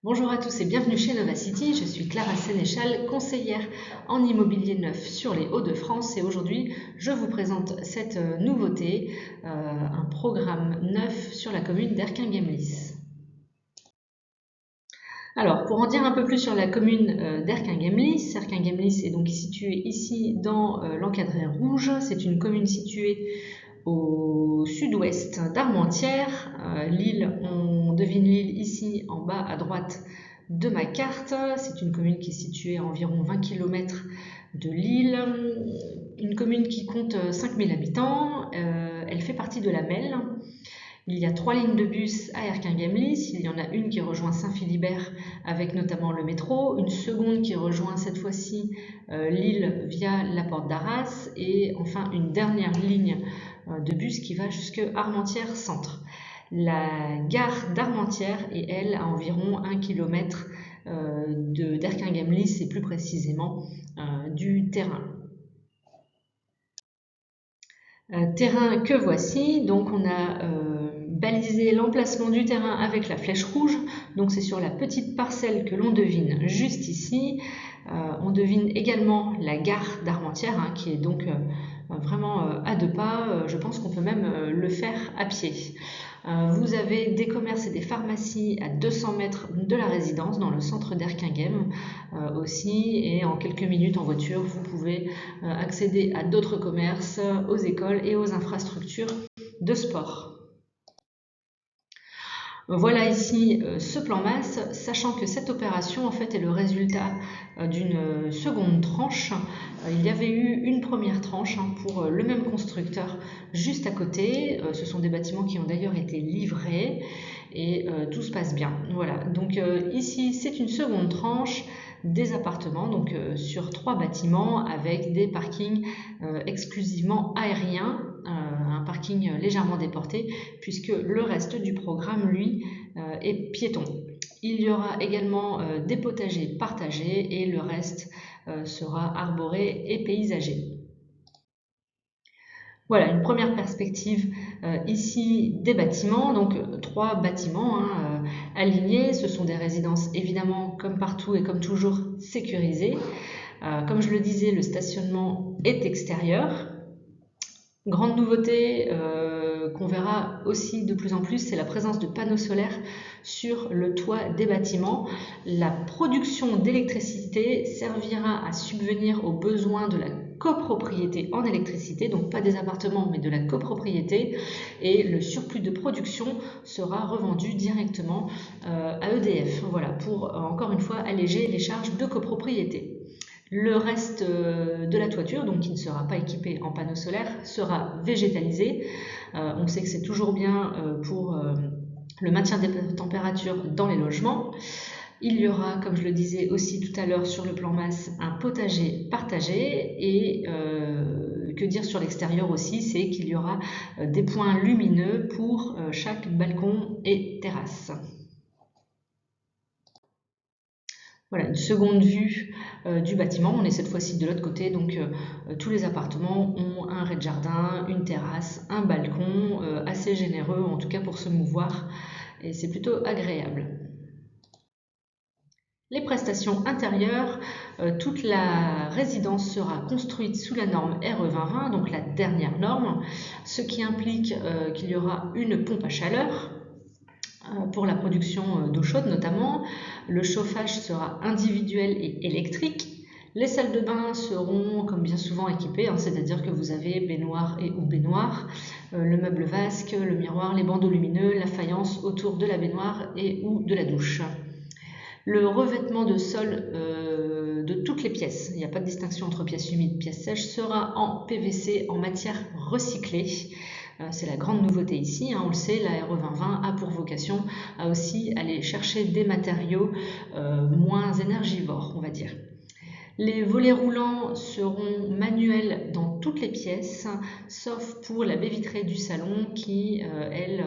Bonjour à tous et bienvenue chez Nova City. Je suis Clara Sénéchal, conseillère en immobilier neuf sur les Hauts-de-France et aujourd'hui je vous présente cette nouveauté, un programme neuf sur la commune d'Erquin-Gemlis. Alors, pour en dire un peu plus sur la commune d'Erquin-Gemlis, Erquin-Gemlis est donc située ici dans l'encadré rouge. C'est une commune située au sud-ouest d'Armentières. L'île, on devine l'île ici en bas à droite de ma carte. C'est une commune qui est située à environ 20 km de l'île. Une commune qui compte 5000 habitants. Elle fait partie de la Melle. Il y a 3 lignes de bus à Erquin-Gemlis. Il y en a une qui rejoint Saint-Philibert avec notamment le métro, une seconde qui rejoint cette fois-ci l'île via la porte d'Arras et enfin une dernière ligne de bus qui va jusque Armentières Centre. La gare d'Armentières est elle à environ 1 km d'Erquin-Gemlis et plus précisément du terrain. Terrain que voici, donc on a balisé l'emplacement du terrain avec la flèche rouge, donc c'est sur la petite parcelle que l'on devine juste ici. On devine également la gare d'Armentières qui est donc vraiment à 2 pas, je pense qu'on peut même le faire à pied. Vous avez des commerces et des pharmacies à 200 mètres de la résidence dans le centre d'Erquinghem aussi, et en quelques minutes en voiture vous pouvez accéder à d'autres commerces, aux écoles et aux infrastructures de sport. Voilà ici ce plan masse, sachant que cette opération en fait est le résultat d'une seconde tranche. Il y avait eu une première tranche pour le même constructeur juste à côté. Ce sont des bâtiments qui ont d'ailleurs été livrés et tout se passe bien. Voilà, donc ici c'est une seconde tranche des appartements, donc sur 3 bâtiments avec des parkings exclusivement aériens, un parking légèrement déporté puisque le reste du programme lui est piéton. Il y aura également des potagers partagés et le reste sera arboré et paysager. Voilà une première perspective ici des bâtiments, donc 3 bâtiments alignés. Ce sont des résidences évidemment comme partout et comme toujours sécurisées. Comme je le disais, le stationnement est extérieur. Grande nouveauté qu'on verra aussi de plus en plus, c'est la présence de panneaux solaires sur le toit des bâtiments. La production d'électricité servira à subvenir aux besoins de la copropriété en électricité, donc pas des appartements mais de la copropriété, et le surplus de production sera revendu directement à EDF, voilà, pour encore une fois alléger les charges de copropriété. Le reste de la toiture, donc qui ne sera pas équipée en panneaux solaires, sera végétalisé. On sait que c'est toujours bien pour le maintien des températures dans les logements. Il y aura, comme je le disais aussi tout à l'heure sur le plan masse, un potager partagé et que dire sur l'extérieur aussi, c'est qu'il y aura des points lumineux pour chaque balcon et terrasse. Voilà une seconde vue du bâtiment. On est cette fois-ci de l'autre côté, donc tous les appartements ont un rez-de-jardin, une terrasse, un balcon assez généreux, en tout cas pour se mouvoir, et c'est plutôt agréable. Les prestations intérieures, toute la résidence sera construite sous la norme RE 2020, donc la dernière norme, ce qui implique qu'il y aura une pompe à chaleur pour la production d'eau chaude notamment. Le chauffage sera individuel et électrique. Les salles de bain seront, comme bien souvent, équipées, c'est-à-dire que vous avez baignoire et ou baignoire, le meuble vasque, le miroir, les bandeaux lumineux, la faïence autour de la baignoire et ou de la douche. Le revêtement de sol de toutes les pièces, il n'y a pas de distinction entre pièces humides et pièces sèches, sera en PVC en matière recyclée. C'est la grande nouveauté ici, on le sait, la RE 2020 a pour vocation à aussi aller chercher des matériaux moins énergivores, on va dire. Les volets roulants seront manuels dans toutes les pièces, sauf pour la baie vitrée du salon qui, elle,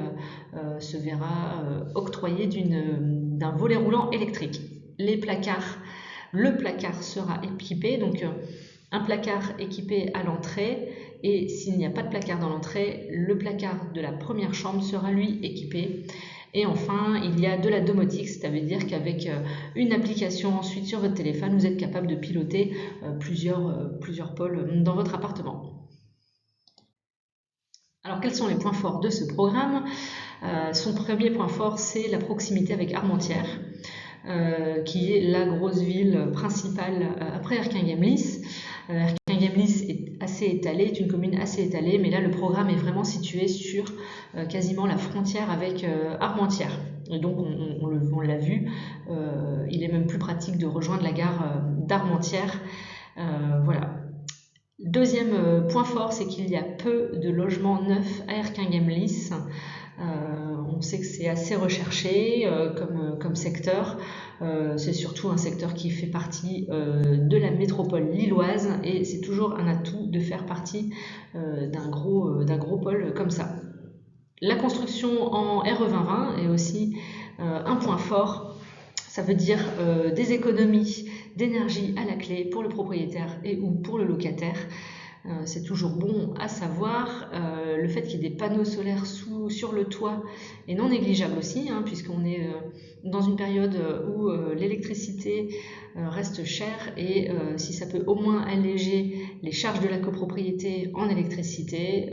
se verra octroyée d'un volet roulant électrique. Le placard sera équipé, donc un placard équipé à l'entrée, et s'il n'y a pas de placard dans l'entrée, le placard de la première chambre sera lui équipé. Et enfin, il y a de la domotique, c'est-à-dire qu'avec une application ensuite sur votre téléphone, vous êtes capable de piloter plusieurs pôles dans votre appartement. Alors, quels sont les points forts de ce programme? Son premier point fort, c'est la proximité avec Armentières, qui est la grosse ville principale après Erquinghem-Lys. Erquinghem-Lys est assez étalée, est une commune assez étalée, mais là le programme est vraiment situé sur quasiment la frontière avec Armentières. Et donc on l'a vu, il est même plus pratique de rejoindre la gare d'Armentières. Voilà. Deuxième point fort, c'est qu'il y a peu de logements neufs à Erquinghem-Lys. On sait que c'est assez recherché comme secteur. C'est surtout un secteur qui fait partie de la métropole lilloise et c'est toujours un atout de faire partie d'un gros pôle comme ça. La construction en RE2020 est aussi un point fort. Ça veut dire des économies d'énergie à la clé pour le propriétaire et ou pour le locataire. C'est toujours bon à savoir. Le fait qu'il y ait des panneaux solaires sur le toit est non négligeable aussi, puisqu'on est dans une période où l'électricité reste chère et si ça peut au moins alléger les charges de la copropriété en électricité,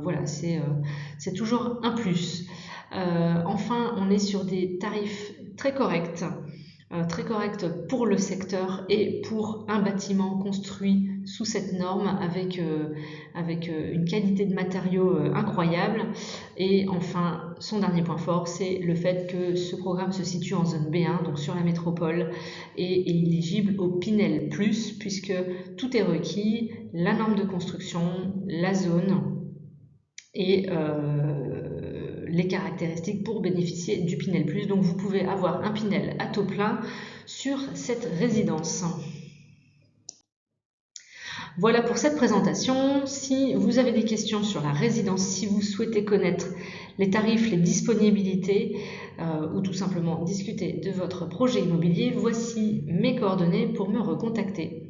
voilà, c'est toujours un plus. Enfin, on est sur des tarifs très corrects pour le secteur et pour un bâtiment construit sous cette norme avec une qualité de matériaux incroyable. Et enfin, son dernier point fort, c'est le fait que ce programme se situe en zone B1, donc sur la métropole, et est éligible au Pinel+, puisque tout est requis, la norme de construction, la zone et les caractéristiques pour bénéficier du Pinel+. Donc vous pouvez avoir un Pinel à taux plein sur cette résidence. Voilà pour cette présentation. Si vous avez des questions sur la résidence, si vous souhaitez connaître les tarifs, les disponibilités ou tout simplement discuter de votre projet immobilier, voici mes coordonnées pour me recontacter.